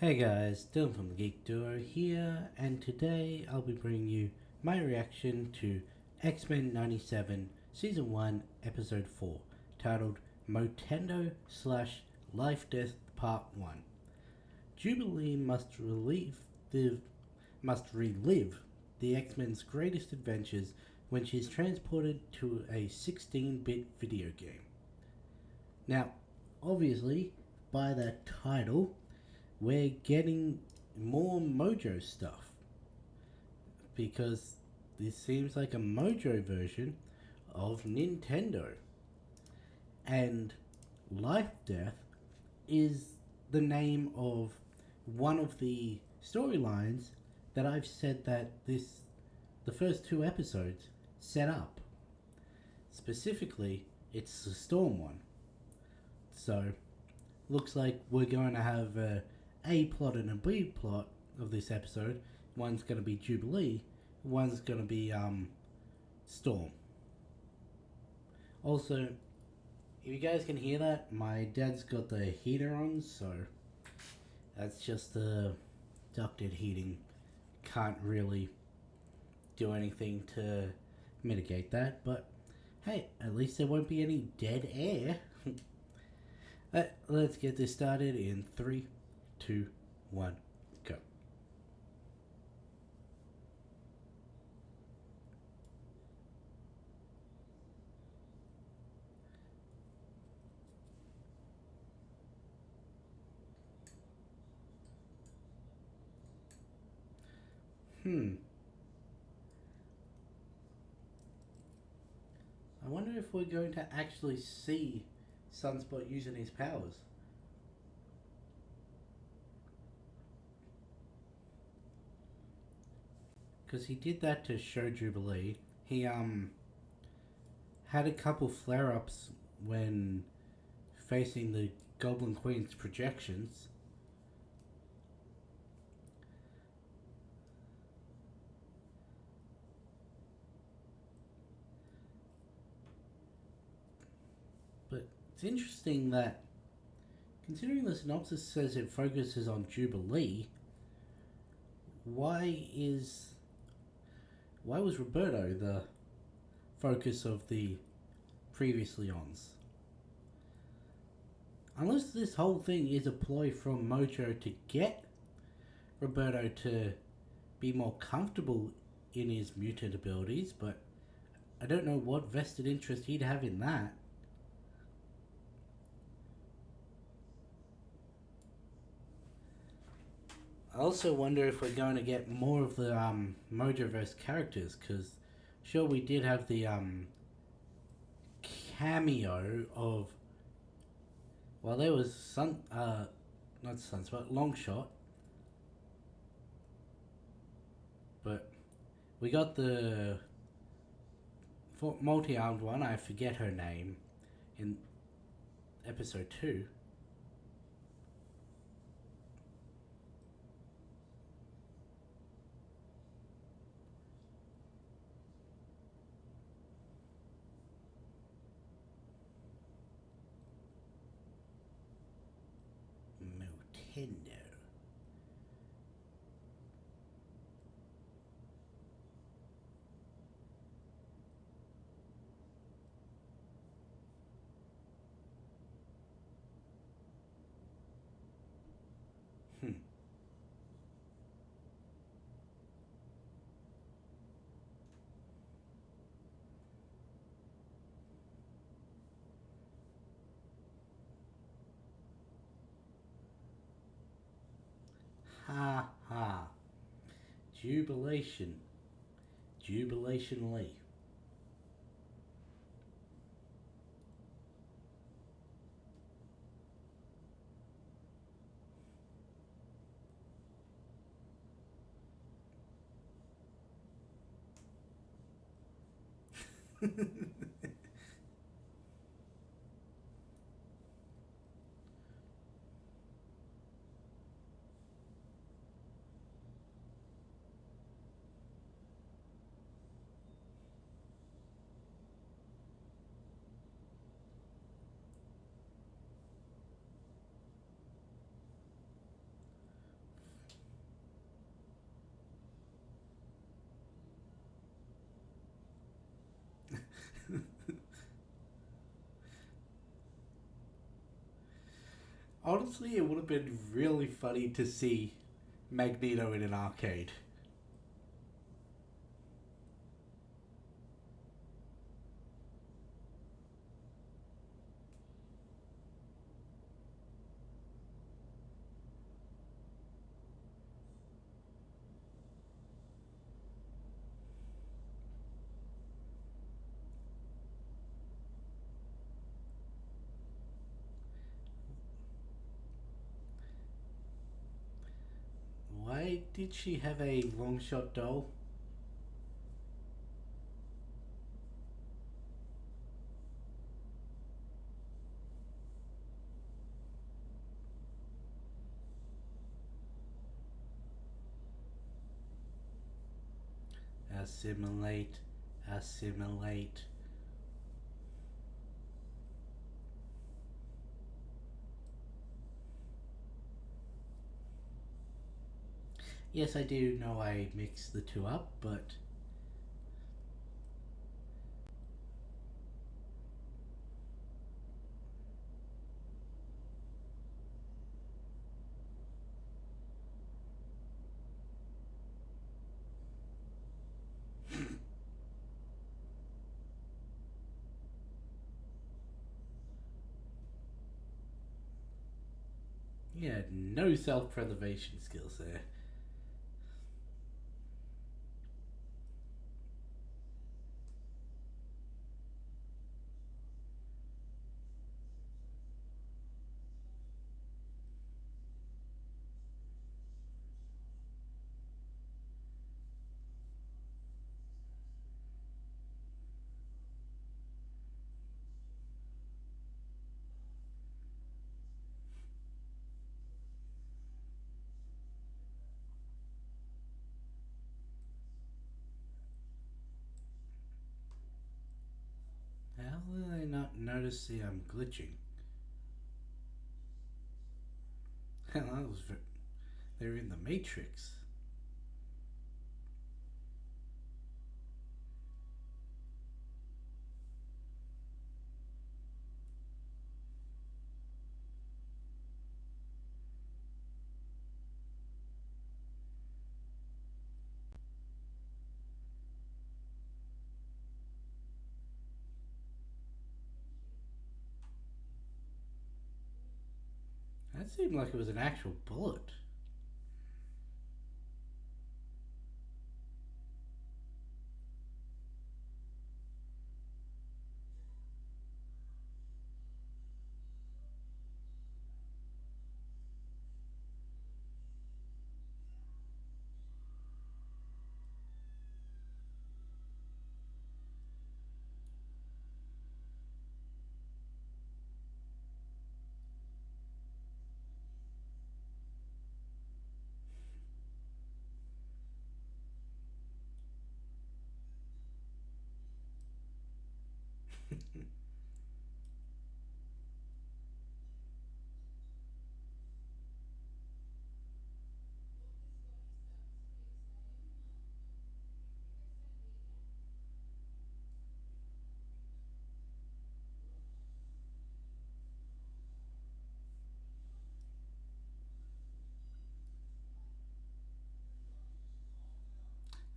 Hey guys, Dylan from the Geek Duo here, and today I'll be bringing you my reaction to X-Men 97 Season 1 Episode 4, titled Motendo / Lifedeath Part 1. Jubilee must relive the X-Men's greatest adventures when she's transported to a 16-bit video game. Now, obviously, by that title, we're getting more Mojo stuff because this seems like a Mojo version of Nintendo. And Lifedeath is the name of one of the storylines that I've said that the first two episodes set up. Specifically, it's the Storm one. So, looks like we're going to have a plot and a B plot of this episode. One's going to be Jubilee, one's going to be Storm. Also, if you guys can hear that, my dad's got the heater on, so that's just the ducted heating. Can't really do anything to mitigate that, but hey, at least there won't be any dead air. Let's get this started in 3, 2, 1, go. I wonder if we're going to actually see Sunspot using his powers. Because he did that to show Jubilee. He had a couple flare-ups when facing the Goblin Queen's projections. But it's interesting that, considering the synopsis says it focuses on Jubilee, why was Roberto the focus of the previously ons? Unless this whole thing is a ploy from Mojo to get Roberto to be more comfortable in his mutant abilities, but I don't know what vested interest he'd have in that. I also wonder if we're going to get more of the Mojoverse characters, because sure, we did have the cameo of, well, there was not Sunspot, Longshot, but we got the multi-armed one, I forget her name, in episode 2. Motendo. Ha ha. Jubilation. Jubilation Lee. Honestly, it would have been really funny to see Magneto in an arcade. Why did she have a long shot doll? Assimilate, assimilate. Yes, I do know I mixed the two up, but yeah, no self preservation skills there. How did I not notice the I'm glitching? Hell, they're in the Matrix. That seemed like it was an actual bullet.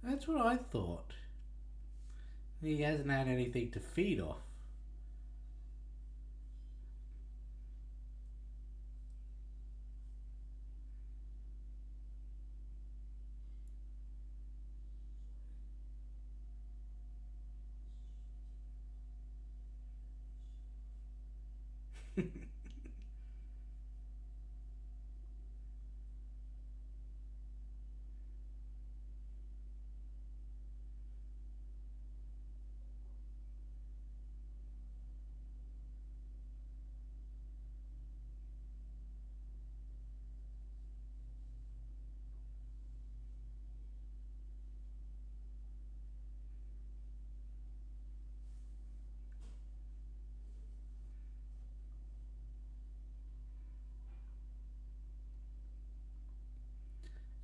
That's what I thought. He hasn't had anything to feed off.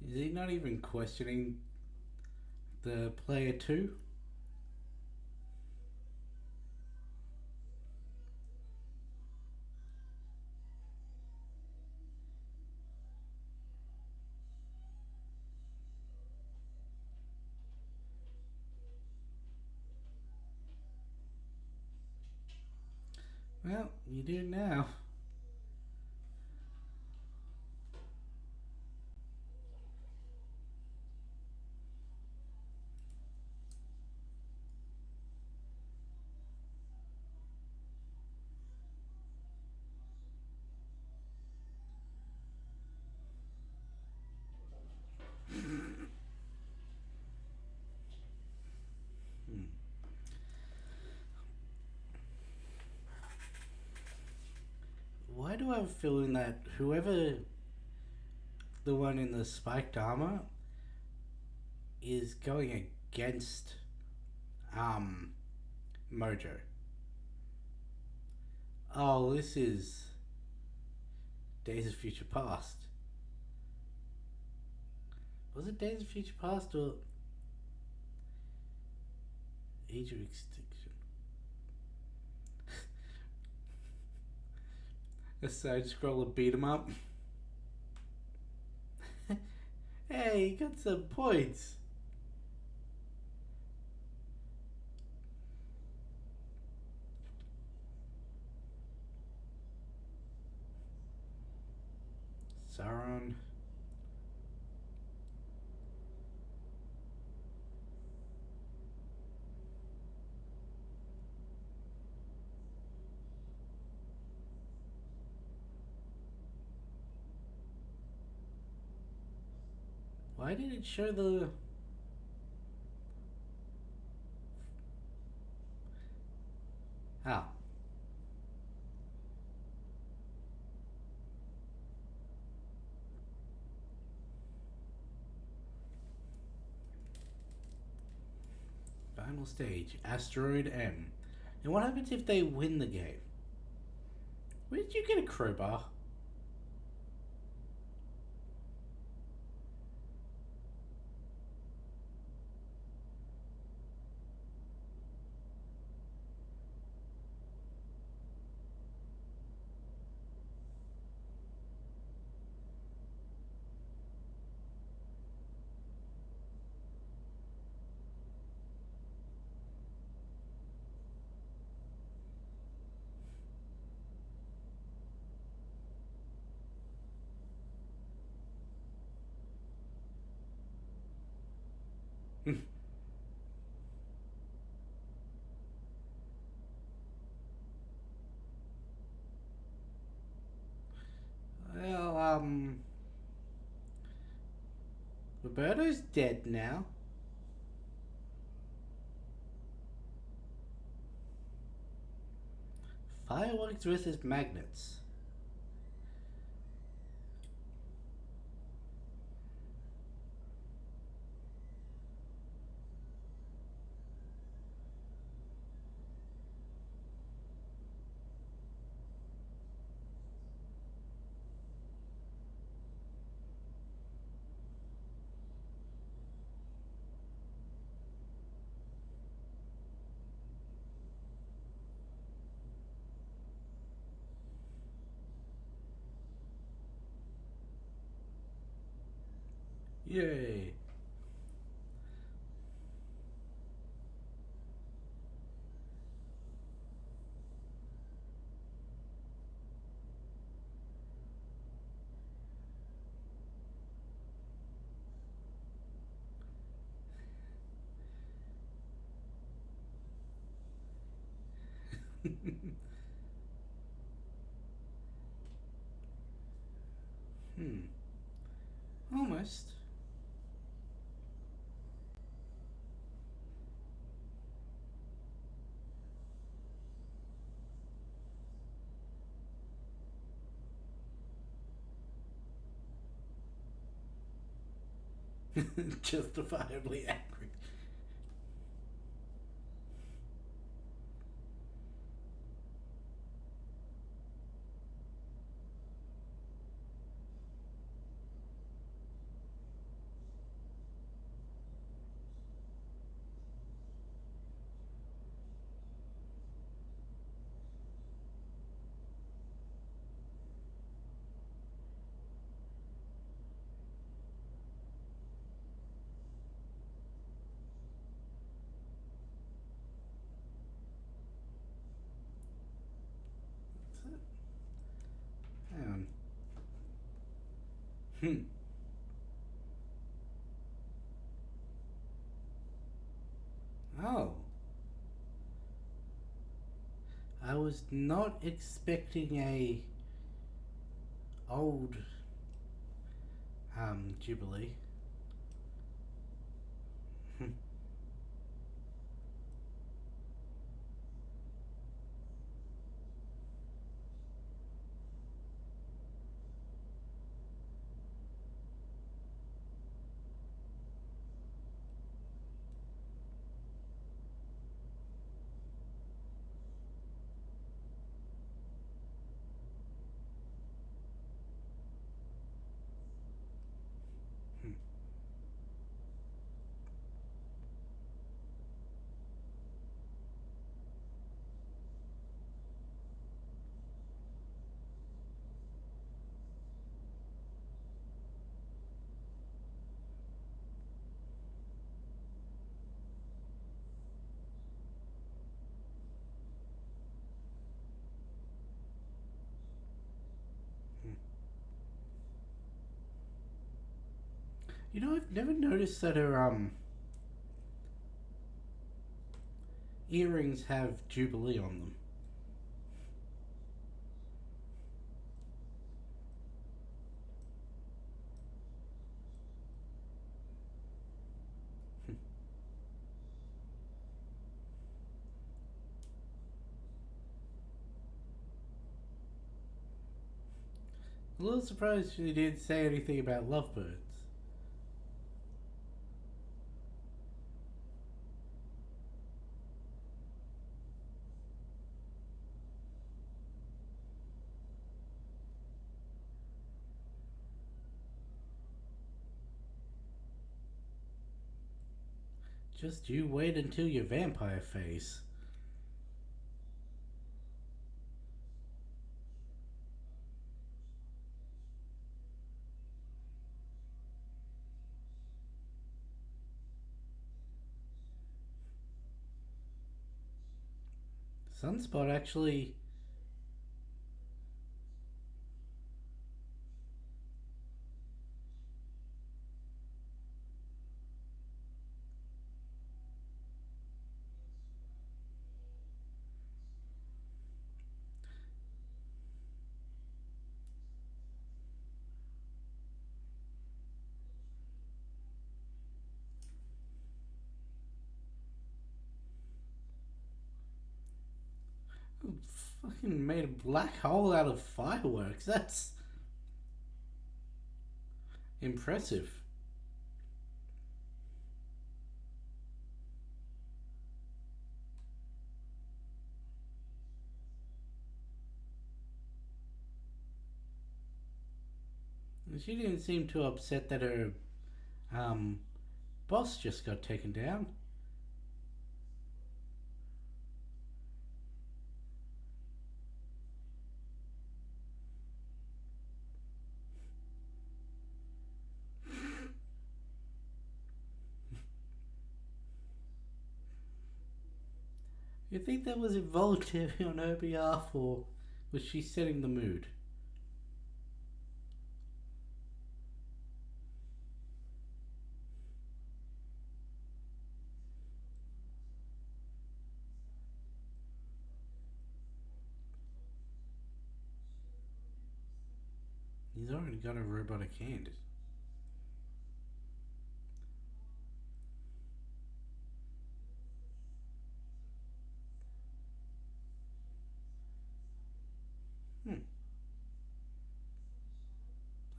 Is he not even questioning the player two? Well, you do now. Hmm. Why do I have a feeling that whoever the one in the spiked armor is going against um Mojo? Oh, this is Days of Future Past. Was it Days of Future Past or Age of Extinction? A side scroller beat 'em up. Hey, you got some points. Sauron. Why did it show the... Oh. Final stage, Asteroid M. And what happens if they win the game? Where did you get a crowbar? Well, Roberto's dead now. Fireworks versus magnets. Yay. Hmm. Almost. Justifiably angry. Hmm. Oh, I was not expecting a old Jubilee. Hmm. You know, I've never noticed that her earrings have Jubilee on them. A little surprised she didn't say anything about lovebirds. Just you wait until your vampire phase. Sunspot actually. Fucking made a black hole out of fireworks. That's impressive. She didn't seem too upset that her um, boss just got taken down. You think that was involuntary on her behalf, or was she setting the mood? He's already got a robotic hand. Hmm,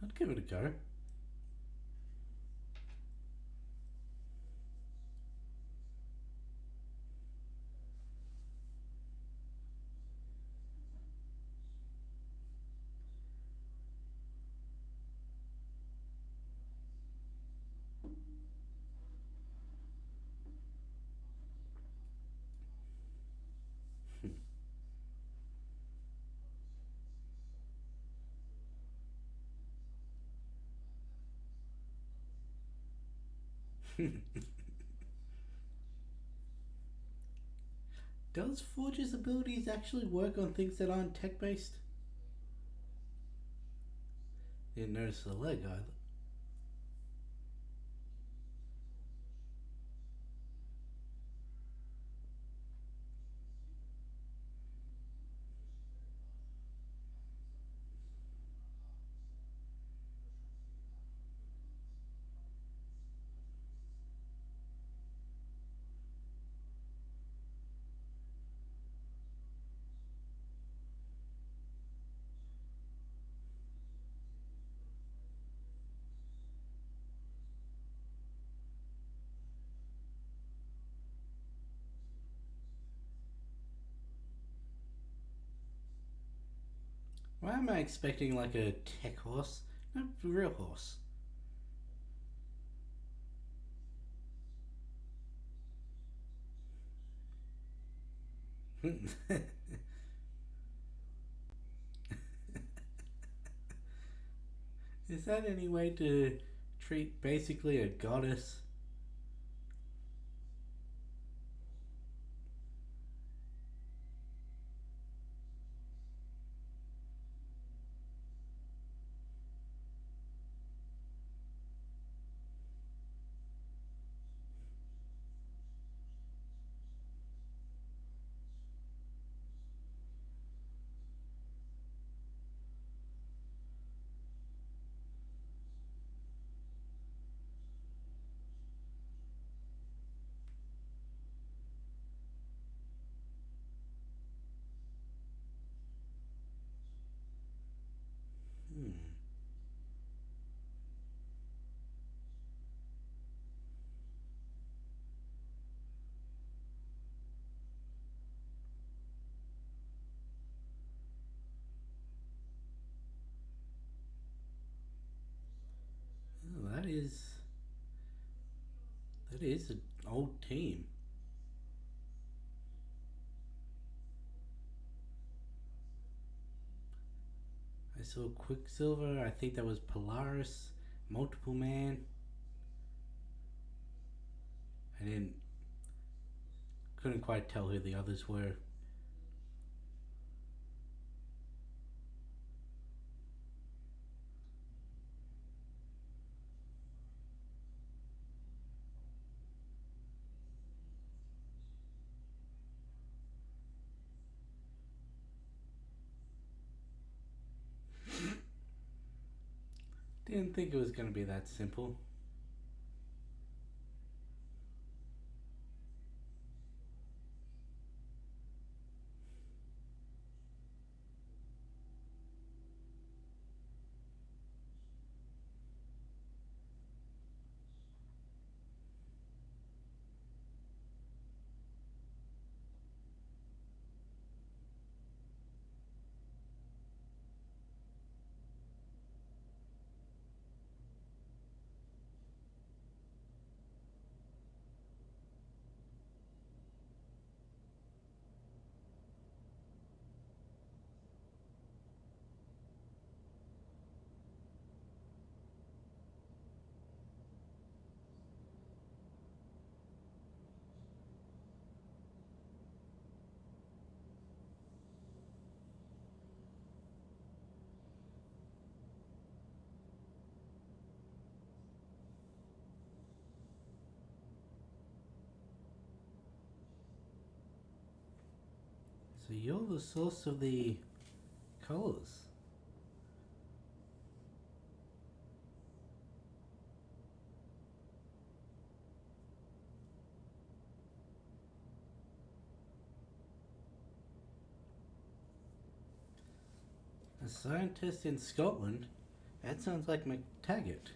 I'd give it a go. Does Forge's abilities actually work on things that aren't tech based? Didn't notice the leg either. Why am I expecting like a tech horse? No, a real horse. Is that any way to treat basically a goddess? Hmm. Oh, that is an old team. I saw Quicksilver. I think that was Polaris, Multiple Man. I didn't couldn't quite tell who the others were. Didn't think it was gonna be that simple. So you're the source of the colors. A scientist in Scotland? That sounds like McTaggart.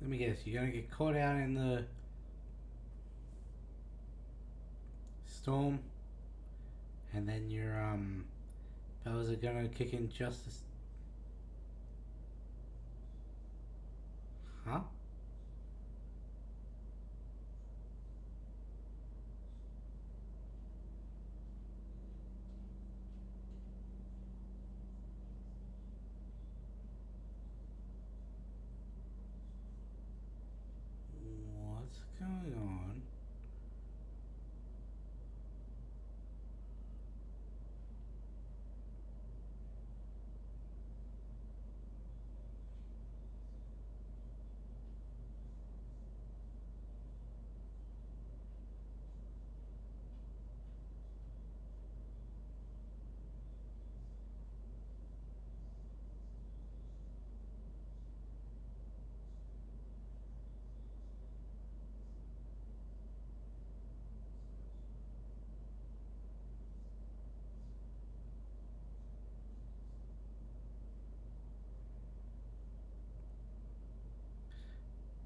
Let me guess, you're gonna get caught out in the storm, and then your powers are gonna kick in justice. Huh? What's going on?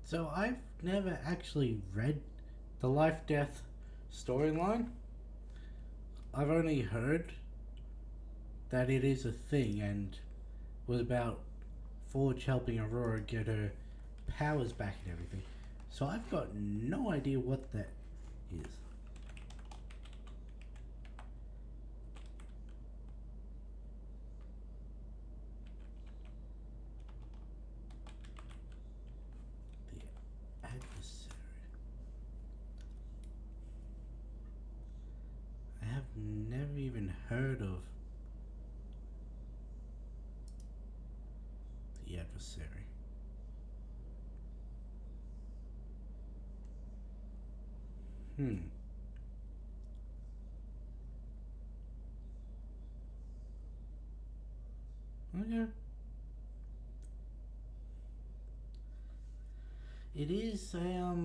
So I've never actually read the Life Death storyline. I've only heard that it is a thing and was about Forge helping Aurora get her powers back and everything. So I've got no idea what that is. The adversary. I have never even heard of the adversary. Hmm. Okay. It is a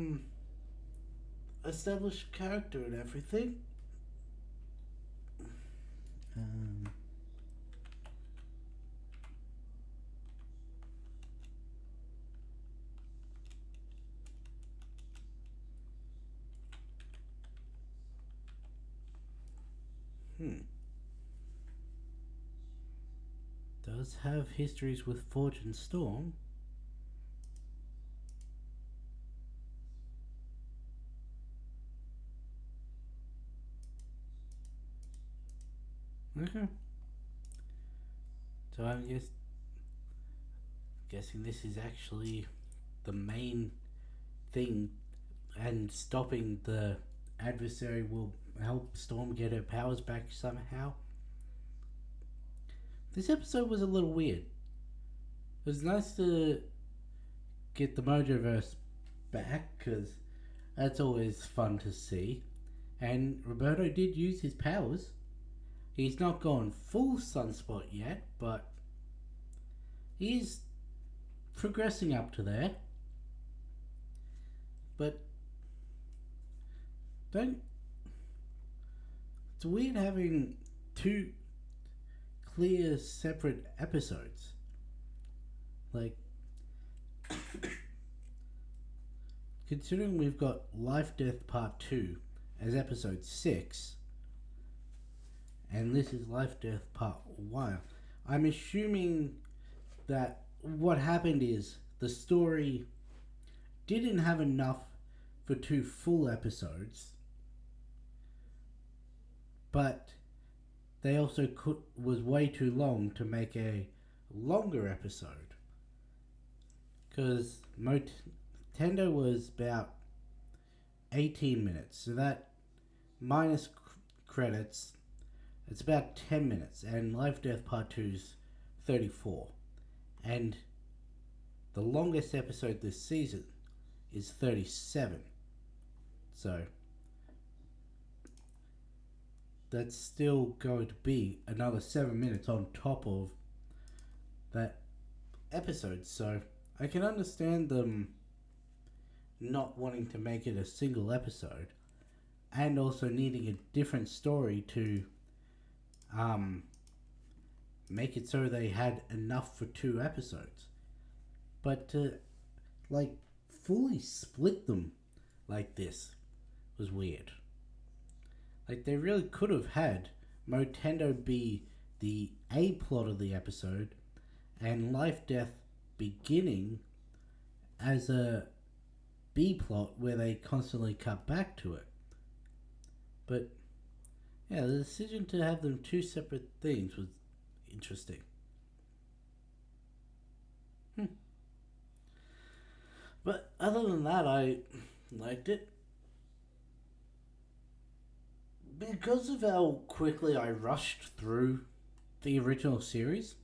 established character and everything. Um, hmm. Does have histories with Forge and Storm. Okay. So I'm guessing this is actually the main thing, and stopping the adversary will help Storm get her powers back somehow. This episode was a little weird. It was nice to get the Mojoverse back, because that's always fun to see. And Roberto did use his powers. He's not gone full Sunspot yet, but he's progressing up to there. But don't. It's weird having two clear, separate episodes. Like, considering we've got Life Death Part 2 as episode 6, and this is Life Death Part 1, I'm assuming that what happened is the story didn't have enough for 2 full episodes, but they also was way too long to make a longer episode, because Motendo was about 18 minutes, so that minus credits, it's about 10 minutes, and Life Death Part 2 is 34, and the longest episode this season is 37, so that's still going to be another 7 minutes on top of that episode. So I can understand them not wanting to make it a single episode, and also needing a different story to make it so they had enough for 2 episodes. But like fully split them like this was weird. Like, they really could have had Motendo be the A plot of the episode and Life Death beginning as a B plot where they constantly cut back to it. But yeah, the decision to have them two separate things was interesting. But other than that, I liked it. Because of how quickly I rushed through the original series,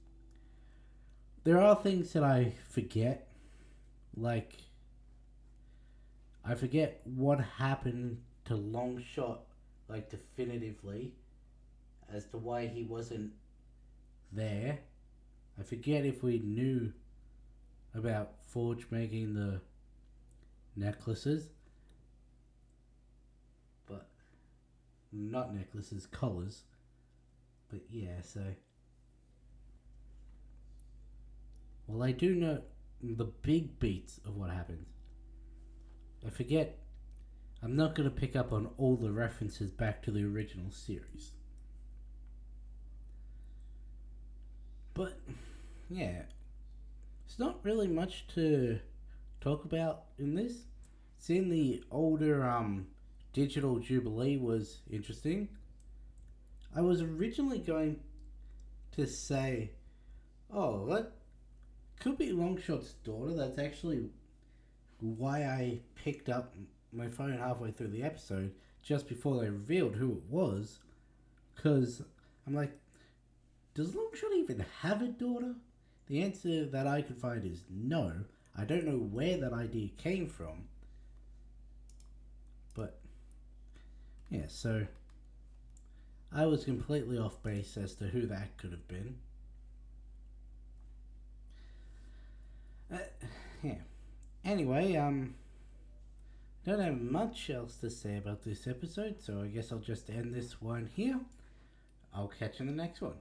there are things that I forget. Like, I forget what happened to Longshot, like, definitively, as to why he wasn't there. I forget if we knew about Forge making the necklaces. But, not necklaces, collars. But yeah, so... Well, I do know the big beats of what happens. I forget. I'm not going to pick up on all the references back to the original series. But, yeah. It's not really much to talk about in this. Seeing the older Digital Jubilee was interesting. I was originally going to say, oh, that could be Longshot's daughter. That's actually why I picked up my phone halfway through the episode, just before they revealed who it was. Because I'm like, does Longshot even have a daughter? The answer that I could find is no. I don't know where that idea came from. But, yeah, so I was completely off base as to who that could have been. Yeah. Anyway, don't have much else to say about this episode, so I guess I'll just end this one here. I'll catch you in the next one.